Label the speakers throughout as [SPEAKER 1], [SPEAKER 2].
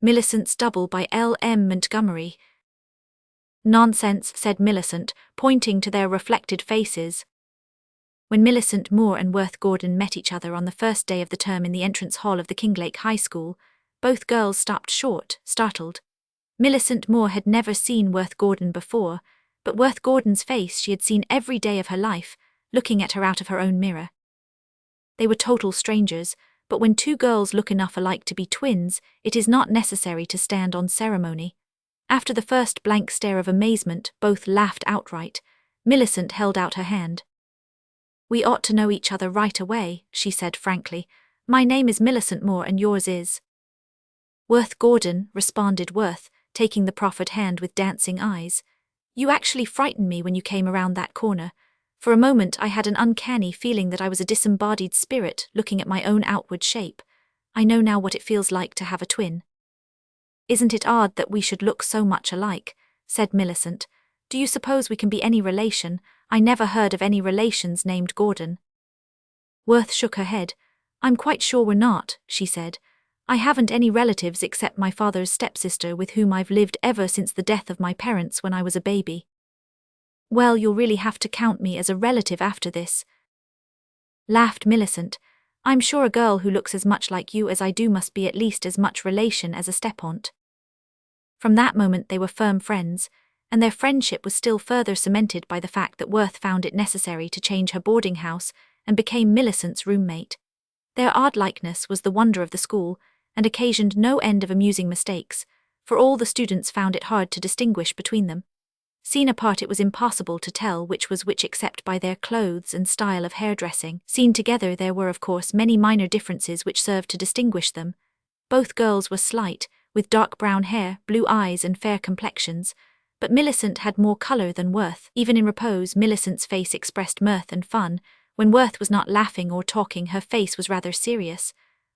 [SPEAKER 1] Millicents Double by L M Montgomery. Nonsense, said Millicent, pointing to their reflected faces. When Millicent Moore and Worth Gordon met each other on the first day of the term in the entrance hall of the Kinglake High School, both girls stopped short, startled. Millicent Moore had never seen Worth Gordon before, but Worth Gordon's face she had seen every day of her life, looking at her out of her own mirror. They were total strangers, but when two girls look enough alike to be twins, it is not necessary to stand on ceremony. After the first blank stare of amazement, both laughed outright. Millicent held out her hand. "We ought to know each other right away," she said frankly. "My name is Millicent Moore and yours is?" "Worth Gordon," responded Worth, taking the proffered hand with dancing eyes. "You actually frightened me when you came around that corner. For a moment I had an uncanny feeling that I was a disembodied spirit looking at my own outward shape. I know now what it feels like to have a twin." "Isn't it odd that we should look so much alike?" said Millicent. "Do you suppose we can be any relation? I never heard of any relations named Gordon." Worth shook her head. "I'm quite sure we're not," she said. "I haven't any relatives except my father's stepsister with whom I've lived ever since the death of my parents when I was a baby." "Well, you'll really have to count me as a relative after this," laughed Millicent. "I'm sure a girl who looks as much like you as I do must be at least as much relation as a step-aunt." From that moment they were firm friends, and their friendship was still further cemented by the fact that Worth found it necessary to change her boarding house and became Millicent's roommate. Their odd likeness was the wonder of the school, and occasioned no end of amusing mistakes, for all the students found it hard to distinguish between them. Seen apart it was impossible to tell which was which except by their clothes and style of hairdressing. Seen together there were of course many minor differences which served to distinguish them. Both girls were slight, with dark brown hair, blue eyes and fair complexions, but Millicent had more colour than Worth. Even in repose Millicent's face expressed mirth and fun. When Worth was not laughing or talking her face was rather serious.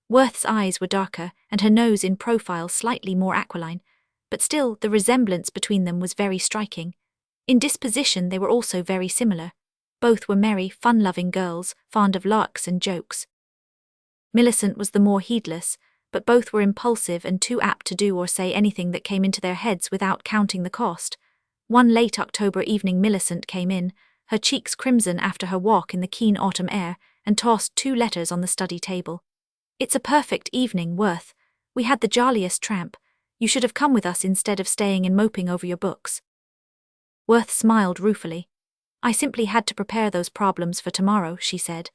[SPEAKER 1] Worth's eyes were darker and her nose in profile slightly more aquiline, but still the resemblance between them was very striking. In disposition they were also very similar. Both were merry, fun-loving girls, fond of larks and jokes. Millicent was the more heedless, but both were impulsive and too apt to do or say anything that came into their heads without counting the cost. One late October evening Millicent came in, her cheeks crimson after her walk in the keen autumn air, and tossed 2 letters on the study table. "It's a perfect evening, Worth. We had the jolliest tramp. You should have come with us instead of staying and moping over your books." Worth smiled ruefully. "I simply had to prepare those problems for tomorrow," she said.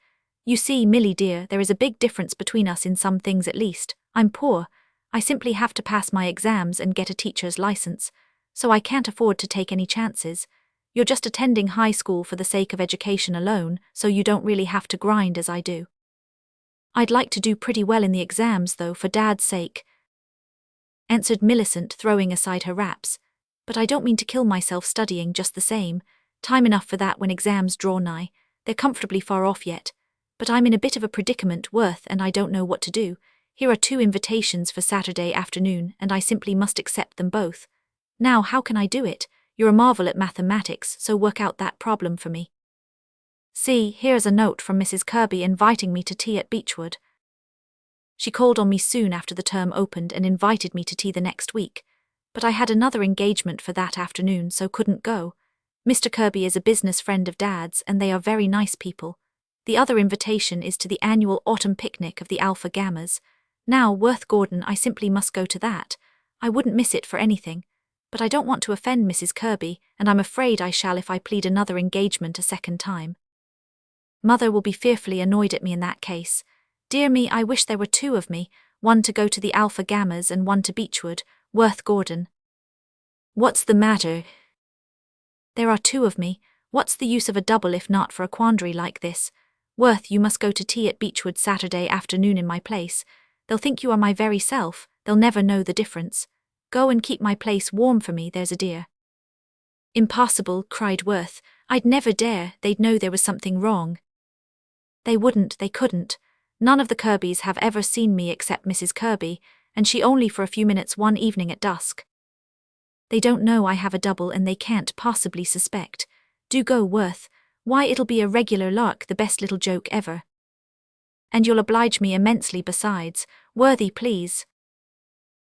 [SPEAKER 1] "You see, Millie dear, there is a big difference between us in some things at least. I'm poor. I simply have to pass my exams and get a teacher's license, so I can't afford to take any chances. You're just attending high school for the sake of education alone, so you don't really have to grind as I do." "I'd like to do pretty well in the exams, though, for Dad's sake," answered Millicent, throwing aside her wraps. "But I don't mean to kill myself studying just the same. Time enough for that when exams draw nigh. They're comfortably far off yet. But I'm in a bit of a predicament, Worth, and I don't know what to do. Here are 2 invitations for Saturday afternoon, and I simply must accept them both. Now, how can I do it? You're a marvel at mathematics, so work out that problem for me. See, here's a note from Mrs. Kirby inviting me to tea at Beechwood. She called on me soon after the term opened and invited me to tea the next week. But I had another engagement for that afternoon, so couldn't go. Mr. Kirby is a business friend of Dad's, and they are very nice people. The other invitation is to the annual autumn picnic of the Alpha Gammas. Now, Worth Gordon, I simply must go to that. I wouldn't miss it for anything. But I don't want to offend Mrs. Kirby, and I'm afraid I shall if I plead another engagement a second time. Mother will be fearfully annoyed at me in that case. Dear me, I wish there were 2 of me, one to go to the Alpha Gammas and one to Beechwood. Worth Gordon." "What's the matter?" "There are 2 of me. What's the use of a double if not for a quandary like this? Worth, you must go to tea at Beechwood Saturday afternoon in my place. They'll think you are my very self. They'll never know the difference. Go and keep my place warm for me, there's a dear." "Impossible," cried Worth. "I'd never dare. They'd know there was something wrong." "They wouldn't, they couldn't. None of the Kirbys have ever seen me except Mrs. Kirby, and she only for a few minutes one evening at dusk. They don't know I have a double and they can't possibly suspect. Do go, Worth. Why, it'll be a regular lark, the best little joke ever. And you'll oblige me immensely besides. Worthy, please."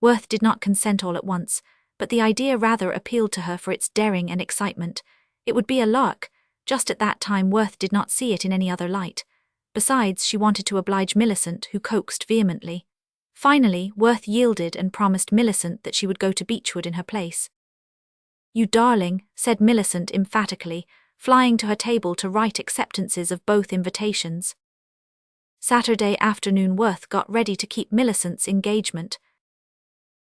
[SPEAKER 1] Worth did not consent all at once, but the idea rather appealed to her for its daring and excitement. It would be a lark. Just at that time Worth did not see it in any other light. Besides, she wanted to oblige Millicent, who coaxed vehemently. Finally, Worth yielded and promised Millicent that she would go to Beechwood in her place. "You darling," said Millicent emphatically, flying to her table to write acceptances of both invitations. Saturday afternoon Worth got ready to keep Millicent's engagement.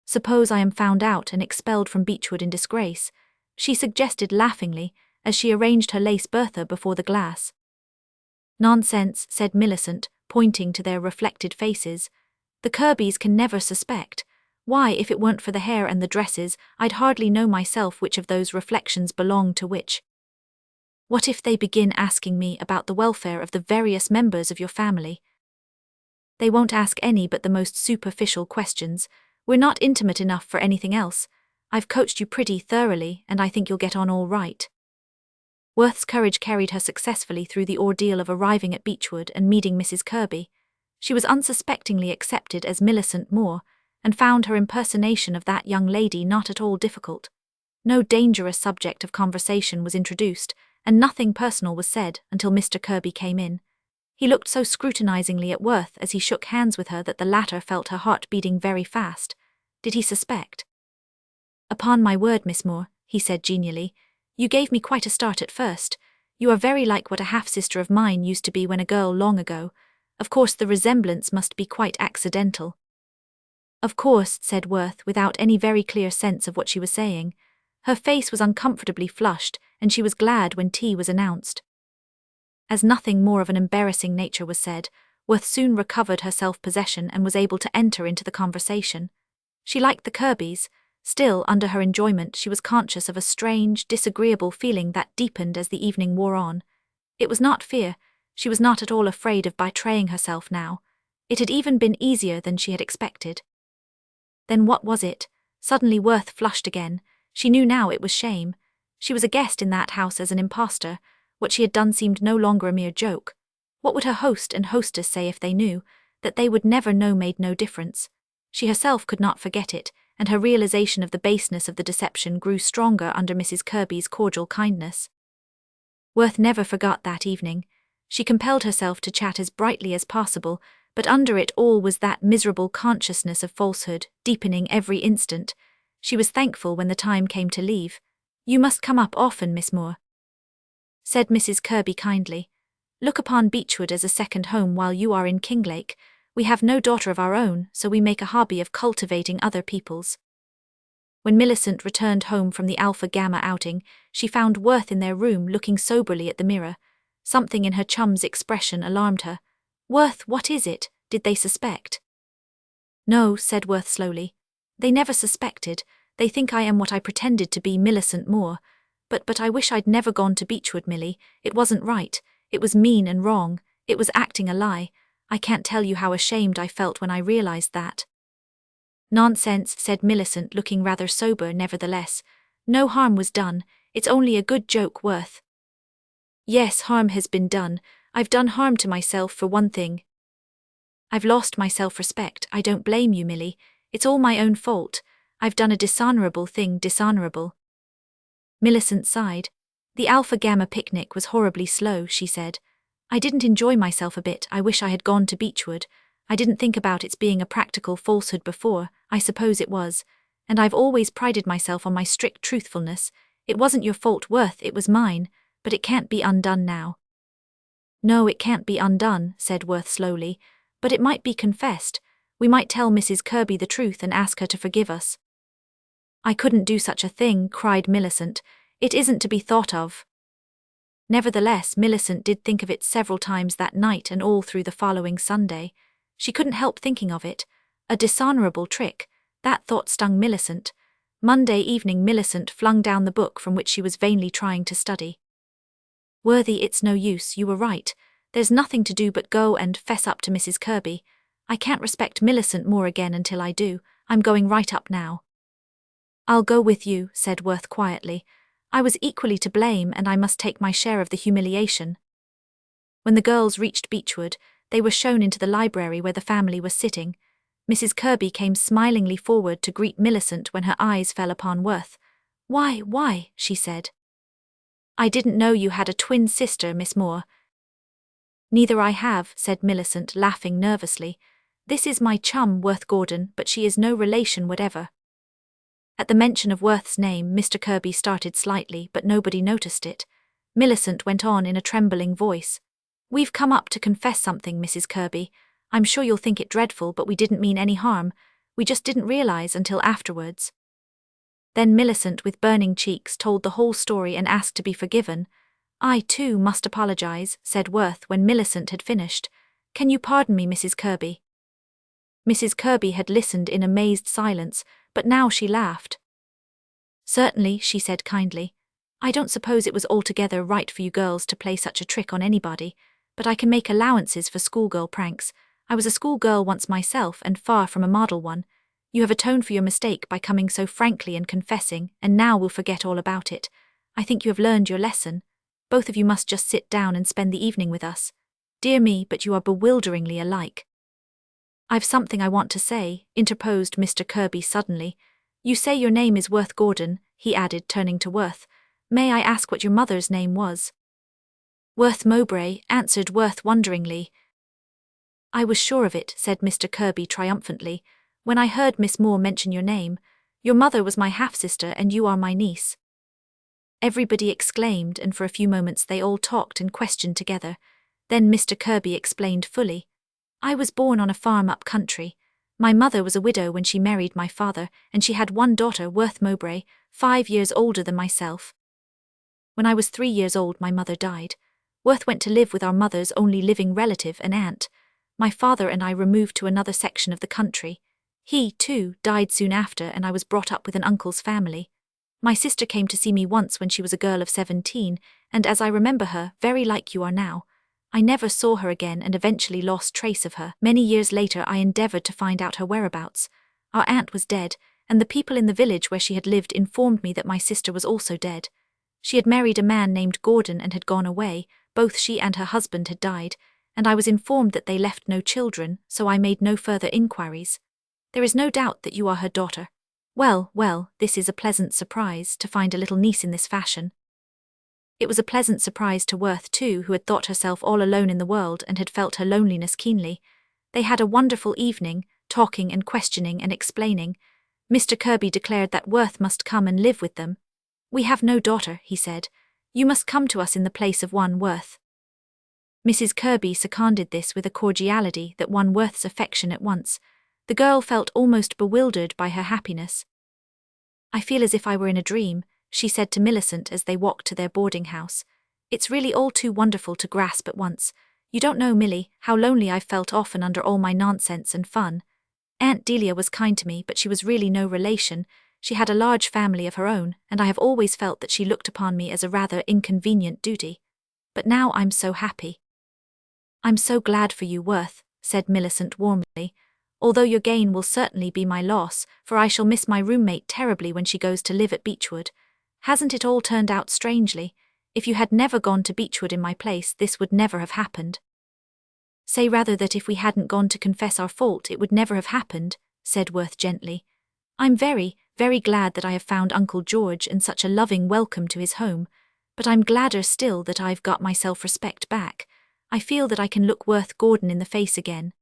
[SPEAKER 1] "Suppose I am found out and expelled from Beechwood in disgrace," she suggested laughingly, as she arranged her lace Bertha before the glass. "Nonsense," said Millicent, pointing to their reflected faces. "The Kirbys can never suspect. Why, if it weren't for the hair and the dresses, I'd hardly know myself which of those reflections belonged to which. What if they begin asking me about the welfare of the various members of your family? They won't ask any but the most superficial questions. We're not intimate enough for anything else. I've coached you pretty thoroughly, and I think you'll get on all right." Worth's courage carried her successfully through the ordeal of arriving at Beechwood and meeting Mrs. Kirby. She was unsuspectingly accepted as Millicent Moore, and found her impersonation of that young lady not at all difficult. No dangerous subject of conversation was introduced, and nothing personal was said until Mr. Kirby came in. He looked so scrutinizingly at Worth as he shook hands with her that the latter felt her heart beating very fast. Did he suspect? "Upon my word, Miss Moore," he said genially, "you gave me quite a start at first. You are very like what a half-sister of mine used to be when a girl long ago. Of course the resemblance must be quite accidental." "Of course," said Worth without any very clear sense of what she was saying. Her face was uncomfortably flushed, and she was glad when tea was announced. As nothing more of an embarrassing nature was said, Worth soon recovered her self-possession and was able to enter into the conversation. She liked the Kirbys. Still, under her enjoyment, she was conscious of a strange, disagreeable feeling that deepened as the evening wore on. It was not fear. She was not at all afraid of betraying herself now. It had even been easier than she had expected. Then what was it? Suddenly Worth flushed again. She knew now it was shame. She was a guest in that house as an impostor. What she had done seemed no longer a mere joke. What would her host and hostess say if they knew? That they would never know made no difference. She herself could not forget it, and her realization of the baseness of the deception grew stronger under Mrs. Kirby's cordial kindness. Worth never forgot that evening. She compelled herself to chat as brightly as possible, but under it all was that miserable consciousness of falsehood, deepening every instant. She was thankful when the time came to leave. "You must come up often, Miss Moore," said Mrs. Kirby kindly. "Look upon Beechwood as a second home while you are in Kinglake. We have no daughter of our own, so we make a hobby of cultivating other people's." When Millicent returned home from the Alpha Gamma outing, she found Worth in their room looking soberly at the mirror. Something in her chum's expression alarmed her. "Worth, what is it? Did they suspect?" "No," said Worth slowly. "They never suspected. They think I am what I pretended to be, Millicent Moore. But I wish I'd never gone to Beechwood, Millie. It wasn't right. It was mean and wrong. It was acting a lie. I can't tell you how ashamed I felt when I realized that." "Nonsense," said Millicent, looking rather sober nevertheless. "No harm was done. It's only a good joke, Worth." "Yes, harm has been done. I've done harm to myself for one thing. I've lost my self-respect. I don't blame you, Millie. It's all my own fault. I've done a dishonorable thing, dishonorable." Millicent sighed. "The Alpha Gamma picnic was horribly slow," she said. "I didn't enjoy myself a bit. I wish I had gone to Beechwood. I didn't think about its being a practical falsehood before. I suppose it was. And I've always prided myself on my strict truthfulness. It wasn't your fault, Worth, it was mine. But it can't be undone now." "No, it can't be undone," said Worth slowly. "But it might be confessed. We might tell Mrs. Kirby the truth and ask her to forgive us." "I couldn't do such a thing," cried Millicent. "It isn't to be thought of." Nevertheless, Millicent did think of it several times that night and all through the following Sunday. She couldn't help thinking of it. A dishonorable trick. That thought stung Millicent. Monday evening Millicent flung down the book from which she was vainly trying to study. "Worthy, it's no use, you were right. There's nothing to do but go and fess up to Mrs. Kirby. I can't respect Millicent Moore again until I do. I'm going right up now." "I'll go with you," said Worth quietly. "I was equally to blame and I must take my share of the humiliation." When the girls reached Beechwood, they were shown into the library where the family was sitting. Mrs. Kirby came smilingly forward to greet Millicent when her eyes fell upon Worth. Why, she said. I didn't know you had a twin sister, Miss Moore. Neither I have, said Millicent, laughing nervously. This is my chum, Worth Gordon, but she is no relation whatever. At the mention of Worth's name, Mr. Kirby started slightly, but nobody noticed it. Millicent went on in a trembling voice. We've come up to confess something, Mrs. Kirby. I'm sure you'll think it dreadful, but we didn't mean any harm. We just didn't realize until afterwards. Then Millicent, with burning cheeks, told the whole story and asked to be forgiven. I, too, must apologize, said Worth when Millicent had finished. Can you pardon me, Mrs. Kirby? Mrs. Kirby had listened in amazed silence, but now she laughed. Certainly, she said kindly. I don't suppose it was altogether right for you girls to play such a trick on anybody, but I can make allowances for schoolgirl pranks. I was a schoolgirl once myself, and far from a model one. You have atoned for your mistake by coming so frankly and confessing, and now we'll forget all about it. I think you have learned your lesson. Both of you must just sit down and spend the evening with us. Dear me, but you are bewilderingly alike. I've something I want to say, interposed Mr. Kirby suddenly. You say your name is Worth Gordon, he added, turning to Worth. May I ask what your mother's name was? Worth Mowbray, answered Worth wonderingly. I was sure of it, said Mr. Kirby triumphantly, when I heard Miss Moore mention your name. Your mother was my half-sister and you are my niece. Everybody exclaimed, and for a few moments they all talked and questioned together. Then Mr. Kirby explained fully. I was born on a farm up country. My mother was a widow when she married my father, and she had one daughter, Worth Mowbray, 5 years older than myself. When I was 3 years old, my mother died. Worth went to live with our mother's only living relative, an aunt. My father and I removed to another section of the country. He, too, died soon after, and I was brought up with an uncle's family. My sister came to see me once when she was a girl of 17, and as I remember her, very like you are now. I never saw her again and eventually lost trace of her. Many years later I endeavored to find out her whereabouts. Our aunt was dead, and the people in the village where she had lived informed me that my sister was also dead. She had married a man named Gordon and had gone away. Both she and her husband had died, and I was informed that they left no children, so I made no further inquiries. There is no doubt that you are her daughter. Well, this is a pleasant surprise, to find a little niece in this fashion. It was a pleasant surprise to Worth, too, who had thought herself all alone in the world and had felt her loneliness keenly. They had a wonderful evening, talking and questioning and explaining. Mr. Kirby declared that Worth must come and live with them. We have no daughter, he said. You must come to us in the place of one, Worth. Mrs. Kirby seconded this with a cordiality that won Worth's affection at once. The girl felt almost bewildered by her happiness. I feel as if I were in a dream, she said to Millicent as they walked to their boarding house. It's really all too wonderful to grasp at once. You don't know, Millie, how lonely I've felt often under all my nonsense and fun. Aunt Delia was kind to me, but she was really no relation. She had a large family of her own, and I have always felt that she looked upon me as a rather inconvenient duty. But now I'm so happy. I'm so glad for you, Worth, said Millicent warmly. Although your gain will certainly be my loss, for I shall miss my roommate terribly when she goes to live at Beechwood. Hasn't it all turned out strangely? If you had never gone to Beechwood in my place, this would never have happened. Say rather that if we hadn't gone to confess our fault, it would never have happened, said Worth gently. I'm very, very glad that I have found Uncle George and such a loving welcome to his home, but I'm gladder still that I've got my self-respect back. I feel that I can look Worth Gordon in the face again.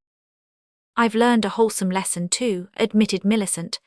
[SPEAKER 1] I've learned a wholesome lesson too, admitted Millicent.